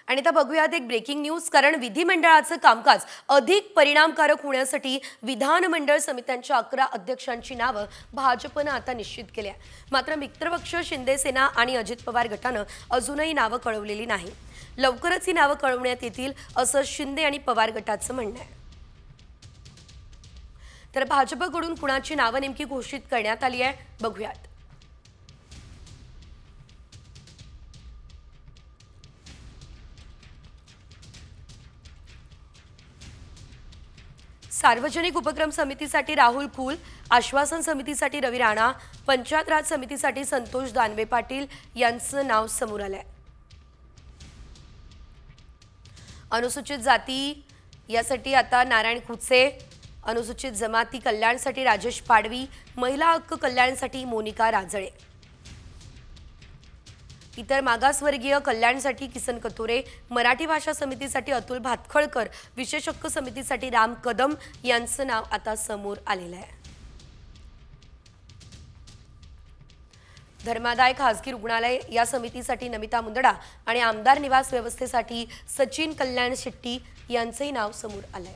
आणि आता बघूयात एक ब्रेकिंग न्यूज, कारण विधिमंडळाचं कामकाज अधिक परिणामकारक होण्यासाठी विधानमंडळ समित्यांच्या 11 अध्यक्षांची नावं भाजपनं आता निश्चित केली आहे। मात्र मित्रपक्ष शिंदे सेना आणि अजित पवार गटानं अजूनही नावं कळवलेली नाही। लवकरच ही नावं कळवण्यात येतील असं शिंदे आणि पवार गटाचं म्हणणं आहे। तर भाजपकडून कुणाची नावं नेमकी घोषित करण्यात आली आहे, बघूयात। सार्वजनिक उपक्रम समितीसाठी राहुल कुल, आश्वासन समितीसाठी रवी राणा, पंचायत राज समितीसाठी संतोष दानवे पाटील यांचं नाव समोर आलंय। अनुसूचित जाती यासाठी आता नारायण खुचे, अनुसूचित जमाती कल्याणसाठी राजेश पाडवी, महिला हक्क कल्याणसाठी मोनिका राजळे, इतर मागासवर्गीय कल्याणसाठी किसन कतोरे, मराठी भाषा समितीसाठी अतुल भातखळकर, विशेष हक्क समितीसाठी राम कदम यांचं नाव आता समोर आलेलं आहे। धर्मादाय खासगी रुग्णालय या समितीसाठी नमिता मुंदडा आणि आमदार निवास व्यवस्थेसाठी सचिन कल्याण शेट्टी यांचंही नाव समोर आलंय।